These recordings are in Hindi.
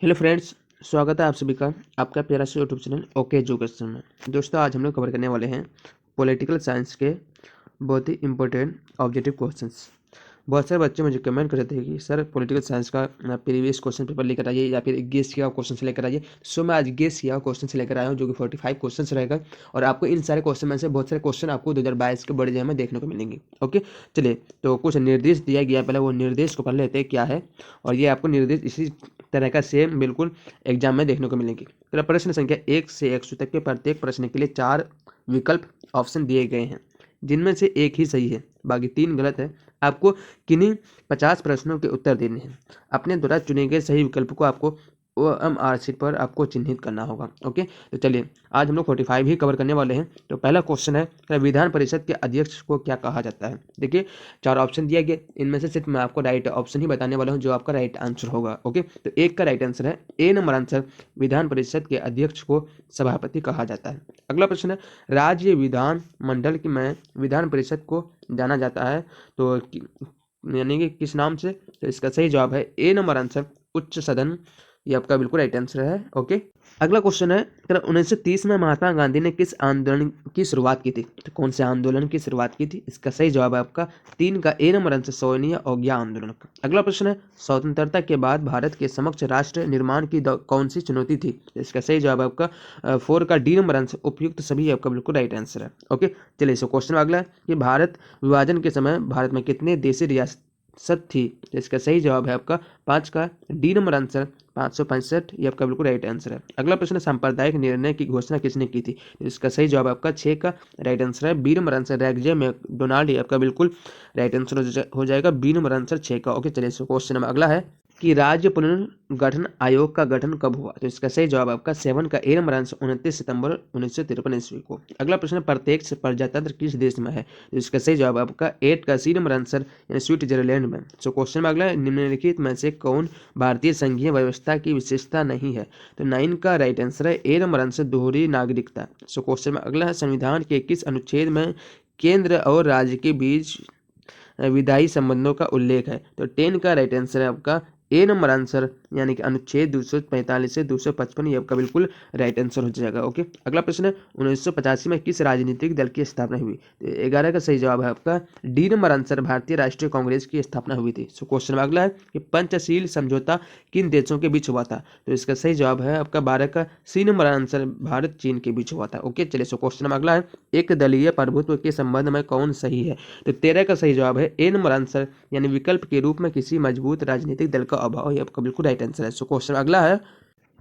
हेलो फ्रेंड्स, स्वागत है आप सभी का आपका प्यारा सा यूट्यूब चैनल ओके एजुकेशन में। दोस्तों, आज हम लोग कवर करने वाले हैं पॉलिटिकल साइंस के बहुत ही इंपॉर्टेंट ऑब्जेक्टिव क्वेश्चंस। बहुत सारे बच्चे मुझे कमेंट कर रहे थे कि सर पॉलिटिकल साइंस का प्रीवियस क्वेश्चन पेपर लेकर आइए या फिर गेस किया क्वेश्चन से लेकर आइए। सो मैं आज गेस किया क्वेश्चन से लेकर आया हूँ जो कि 45 क्वेश्चन रहेगा और आपको इन सारे क्वेश्चन में से बहुत सारे क्वेश्चन आपको 2022 के बड़े एग्जाम में देखने को मिलेंगे। ओके, चलिए तो कुछ निर्देश दिया गया, पहले वो निर्देश को पढ़ लेते हैं क्या है, और ये आपको निर्देश इसी तरह का सेम बिल्कुल एग्जाम में देखने को मिलेंगे। तो प्रश्न संख्या 1 से 100 तक के प्रत्येक प्रश्न के लिए 4 विकल्प ऑप्शन दिए गए हैं, जिनमें से एक ही सही है, बाकी 3 गलत है। आपको किन्हीं 50 प्रश्नों के उत्तर देने हैं। अपने द्वारा चुने गए सही विकल्प को आपको OMR शीट पर आपको चिन्हित करना होगा। ओके, तो चलिए आज हम लोग 45 ही कवर करने वाले हैं। तो पहला क्वेश्चन है, विधान परिषद के अध्यक्ष को क्या कहा जाता है। देखिए 4 ऑप्शन दिया गया, इनमें से सिर्फ मैं आपको राइट ऑप्शन ही बताने वाला हूँ जो आपका राइट आंसर होगा। ओके, तो एक का राइट आंसर है ए नंबर आंसर, विधान परिषद के अध्यक्ष को सभापति कहा जाता है। अगला प्रश्न है, राज्य विधान मंडल में विधान परिषद को जाना जाता है तो यानी कि किस नाम से। तो इसका सही जवाब है ए नंबर आंसर, उच्च सदन। ये आपका बिल्कुल राइट आंसर है। ओके, अगला क्वेश्चन है, 1930 में महात्मा गांधी ने किस आंदोलन की शुरुआत की थी। तो कौन से आंदोलन की शुरुआत की थी। इसका सही जवाब है आपका 3 का ए नंबर आंसर, सविनय अवज्ञा आंदोलन का। अगला प्रश्न है, स्वतंत्रता के बाद भारत के समक्ष राष्ट्र निर्माण की कौन सी चुनौती थी। तो इसका सही जवाब है आपका 4 का डी नंबर आंसर, उपयुक्त सभी आपका बिल्कुल राइट आंसर है। ओके, चलिए सो क्वेश्चन अगला है कि भारत विभाजन के समय भारत में कितने देशी रियासत थी। तो इसका सही जवाब है आपका 5 का डी नंबर आंसर, 565। ये आपका बिल्कुल राइट आंसर है। अगला प्रश्न, सांप्रदायिक निर्णय की घोषणा किसने की थी। इसका सही जवाब आपका 6 का राइट आंसर है, बी नंबर आंसर, रैगजे मैकडोनाल्ड। ये आपका बिल्कुल राइट आंसर हो जाएगा, बी नंबर आंसर 6 का। ओके, चलिए क्वेश्चन नंबर अगला है कि राज्य पुनर्गठन आयोग का गठन कब हुआ। तो इसका सही जवाब आपका 7 का ए नंबर आंसर, 29 सितंबर 1953 ईस्वी को। अगला प्रश्न, प्रत्यक्ष प्रजातंत्र किस देश में है। तो इसका सही जवाब आपका 8 का सी नंबर आंसर, यानी स्विट्जरलैंड में। सो क्वेश्चन में अगला, निम्नलिखित में से कौन भारतीय संघीय व्यवस्था की विशेषता नहीं है। तो 9 का राइट आंसर है ए नंबर आंसर, दोहरी नागरिकता। सो क्वेश्चन में अगला है, संविधान के किस अनुच्छेद में केंद्र और राज्य के बीच विधायी संबंधों का उल्लेख है। तो 10 का राइट आंसर है आपका ए नंबर आंसर, यानी कि अनुच्छेद 245 से 255। ये आपका बिल्कुल राइट आंसर हो जाएगा। ओके, अगला प्रश्न है, 1985 में किस राजनीतिक दल की स्थापना हुई। तो 11 का सही जवाब है आपका डी नंबर आंसर, भारतीय राष्ट्रीय कांग्रेस की स्थापना हुई थी। सो क्वेश्चन में अगला है कि पंचशील समझौता किन देशों के बीच हुआ था। तो इसका सही जवाब है आपका 12 का सी नंबर आंसर, भारत चीन के बीच हुआ था। ओके, चलिए सो क्वेश्चन में अगला है, एक दलीय प्रभुत्व के संबंध में कौन सही है। तो 13 का सही जवाब है ए नंबर आंसर, यानी विकल्प के रूप में किसी मजबूत राजनीतिक दल का अभाव। ये आपका बिल्कुल राइट आंसर है। सो क्वेश्चन अगला है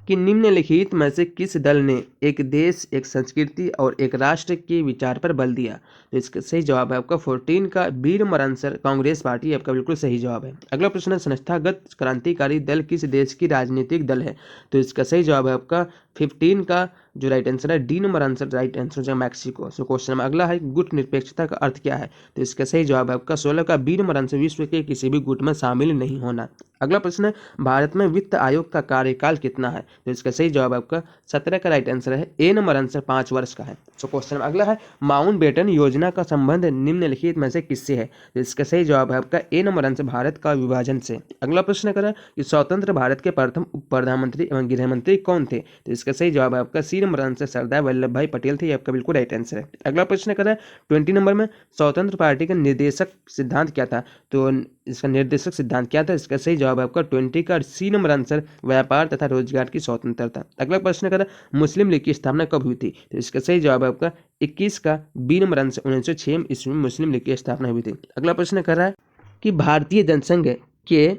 कि निम्नलिखित में से किस दल ने एक देश, एक संस्कृति और एक राष्ट्र के विचार पर बल दिया। तो इसका सही जवाब है आपका 14 का B number answer, Congress party. आपका बिल्कुल सही जवाब है। अगला प्रश्न है, संस्थागत क्रांतिकारी दल किस देश की राजनीतिक दल है। तो इसका सही जवाब है आपका 15 का जो राइट आंसर है D number answer, right answer है मैक्सिको। सो क्वेश्चन में अगला है, गुट निरपेक्षता का अर्थ क्या है। तो इसका सही जवाब है आपका 16 का बी नंबर आंसर, विश्व के किसी भी गुट में शामिल नहीं होना। अगला प्रश्न है, भारत में वित्त आयोग का कार्यकाल कितना है। तो इसका सही जवाब आपका 17 का राइट आंसर है, ए नंबर आंसर 5 वर्ष का है। सो क्वेश्चन अगला है, माउंटबेटन योजना का संबंध निम्नलिखित में से किससे है। तो इसका सही जवाब है आपका ए नंबर आंसर, भारत का विभाजन से। अगला प्रश्न करें कि स्वतंत्र भारत के प्रथम उप प्रधानमंत्री एवं गृह मंत्री कौन थे। तो इसका सही जवाब है आपका सी नंबर आंसर, सरदार वल्लभ भाई पटेल थे। ये आपका बिल्कुल राइट आंसर है। अगला प्रश्न करें 20 नंबर में, स्वतंत्र पार्टी का निर्देशक सिद्धांत क्या था। तो इसका निर्देशक सिद्धांत क्या था। इसका सही जवाब है आपका 20 का सी नंबर आंसर, व्यापार तथा रोजगार की स्वतंत्रता। अगला प्रश्न करें, मुस्लिम लीग की स्थापना कब हुई थी। तो इसका सही जवाब है आपका 21 का बी नंबर आंसर, 1906 ईस्वी में मुस्लिम लीग की स्थापना हुई थी। अगला प्रश्न कर रहा है कि भारतीय जनसंघ के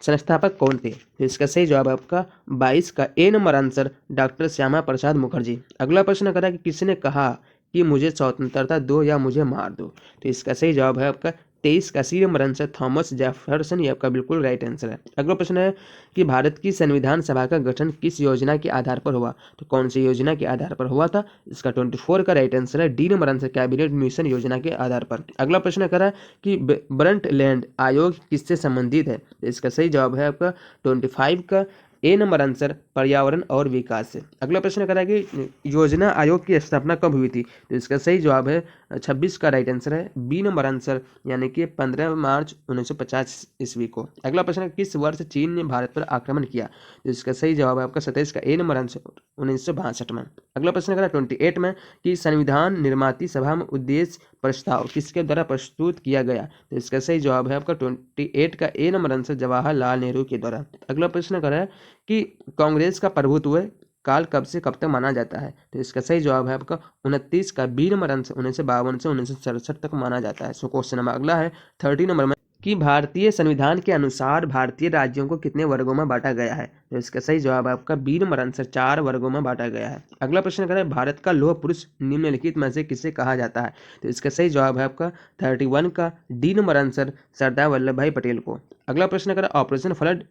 संस्थापक कौन थे। तो इसका सही जवाब है आपका 22 का ए number answer, doctor Shyama Prasad Mukherjee. अगला प्रश्न करा कि किसने कहा कि मुझे स्वतंत्रता दो या मुझे मार दो। तो इसका सही जवाब है आपका 23 का C number answer, Thomas Jefferson. ये आपका बिल्कुल राइट आंसर है। अगला प्रश्न है कि भारत की संविधान सभा का गठन किस योजना के आधार पर हुआ। तो कौन सी योजना के आधार पर हुआ था। इसका 24 का राइट आंसर है, D number answer, cabinet mission योजना के आधार पर। अगला प्रश्न करा कि ब्रंटलैंड आयोग किससे संबंधित है। तो इसका सही जवाब है आपका 25 का ए नंबर आंसर पर्यावरण और विकास से। अगला प्रश्न करा कि योजना आयोग की स्थापना कब हुई थी, तो इसका सही जवाब है 26 का राइट आंसर है बी नंबर आंसर, यानी कि 15 मार्च 1950 ईस्वी को। अगला प्रश्न, किस वर्ष चीन ने भारत पर आक्रमण किया, तो इसका सही जवाब है आपका 27 का ए नंबर आंसर 1962 में। अगला प्रश्न करा 28 में कि संविधान निर्माती सभा में उद्देश्य प्रस्ताव किसके द्वारा प्रस्तुत किया गया, तो इसका सही जवाब है आपका 28 का ए नंबर आंसर जवाहरलाल नेहरू के द्वारा। अगला प्रश्न करा कि कांग्रेस का प्रभुत्व काल कब से कब तक माना जाता है, तो इसका सही जवाब है आपका 29 का बी नंबर आंसर 1952 से 1967 तक माना जाता है। सो क्वेश्चन नंबर अगला है 30 नंबर में कि भारतीय संविधान के अनुसार भारतीय राज्यों को कितने वर्गों में बांटा गया है, तो इसका सही जवाब है आपका बी नंबर आंसर 4 वर्गों में बांटा गया है। अगला प्रश्न करें भारत का लौह पुरुष निम्नलिखित में से किसे कहा जाता है, तो इसका सही जवाब है आपका 31 का D number answer Sardar Vallabh भाई पटेल को। अगला प्रश्न करें ऑपरेशन फ्लड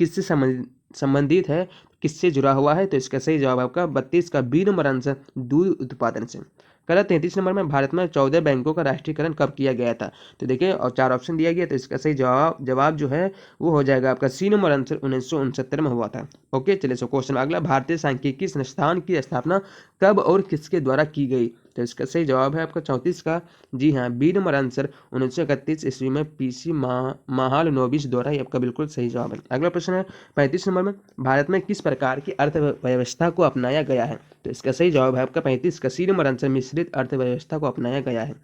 किससे संबंधित है, किससे जुड़ा हुआ है, तो इसका सही जवाब आपका 32 का बी नंबर आंसर दूध उत्पादन से। करा 33 नंबर में भारत में 14 बैंकों का राष्ट्रीयकरण कब किया गया था, तो देखिए और 4 ऑप्शन दिया गया, तो इसका सही जवाब जो है वो हो जाएगा आपका सी नंबर आंसर 1969 में हुआ था। ओके चलिए सो क्वेश्चन अगला, भारतीय सांख्यिकी संस्थान की स्थापना कब और किसके द्वारा की गई, तो इसका सही जवाब है आपका 34 का जी हाँ बी नंबर आंसर 1931 ईस्वी में पीसी महालनोबिस द्वारा, ये आपका बिल्कुल सही जवाब है। अगला प्रश्न है 35 नंबर में भारत में किस प्रकार की अर्थव्यवस्था को अपनाया गया है, तो इसका सही जवाब है आपका 35 का सी नंबर आंसर मिश्रित अर्थव्यवस्था को अपनाया गया है।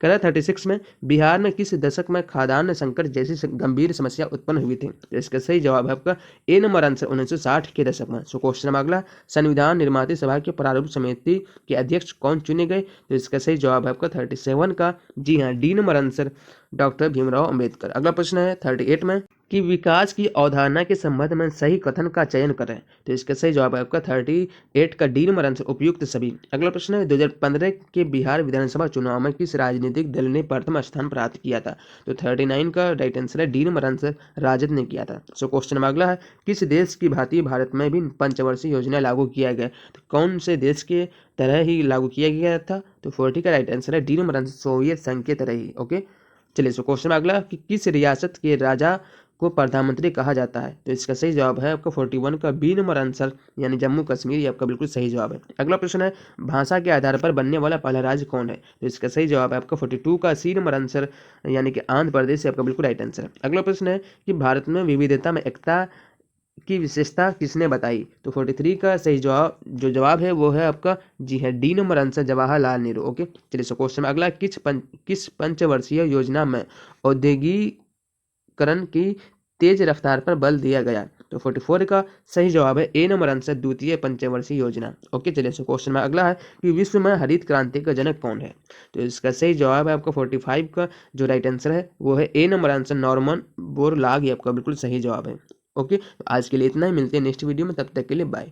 कह 36 में बिहार में किस दशक में खाद्यान्न संकट जैसी गंभीर समस्या उत्पन्न हुई थी, तो इसका सही जवाब है आपका ए नंबर आंसर 1960 के दशक में। सो क्वेश्चन अगला, संविधान निर्माती सभा के प्रारूप समिति के अध्यक्ष कौन चुने गए, तो इसका सही जवाब है आपका 37 का जी हाँ D number answer doctor Bhimrao Ambedkar. अगला प्रश्न है 38 में कि विकास की अवधारणा के संबंध में सही कथन का चयन करें, तो इसका सही जवाब है आपका 38 का डी नंबर आंसर उपयुक्त सभी। अगला प्रश्न है 2015 के बिहार विधानसभा चुनाव में किस राजनीतिक दल ने प्रथम स्थान प्राप्त किया था, तो 39 का राइट आंसर है डी नंबर आंसर राजद ने किया था। सो क्वेश्चन में अगला है किस देश की भांति भारत में भी पंचवर्षीय योजना लागू किया गया, तो कौन से देश के तरह ही लागू किया गया था, तो 40 का राइट आंसर है डी नंबर आंसर सोवियत संघ के तरह ही। ओके चलिए सो क्वेश्चन में अगला कि किस रियासत के राजा को प्रधानमंत्री कहा जाता है, तो इसका सही जवाब है आपका 41 का बी नंबर आंसर यानी जम्मू कश्मीर, ये आपका बिल्कुल सही जवाब है। अगला प्रश्न है भाषा के आधार पर बनने वाला पहला राज्य कौन है, तो इसका सही जवाब है आपका 42 का सी नंबर आंसर यानी कि आंध्र प्रदेश, आपका बिल्कुल राइट आंसर है। अगला प्रश्न है कि भारत में विविधता में एकता की विशेषता किसने बताई, तो 43 का सही जवाब है वो है आपका जी है D number answer Jawaharlal Nehru. Okay चलिए सो क्वेश्चन अगला, किस पंचवर्षीय योजना में औद्योगिकरण की तेज रफ्तार पर बल दिया गया, तो 44 का सही जवाब है ए नंबर आंसर द्वितीय पंचवर्षीय योजना। ओके चलिए सो क्वेश्चन में अगला है कि विश्व में हरित क्रांति का जनक कौन है, तो इसका सही जवाब है आपका 45 का जो राइट आंसर है वो है ए नंबर आंसर नॉर्मन बोरलाग, ये आपका बिल्कुल सही जवाब है। ओके आज के लिए इतना ही, मिलते हैं नेक्स्ट वीडियो में, तब तक के लिए बाय।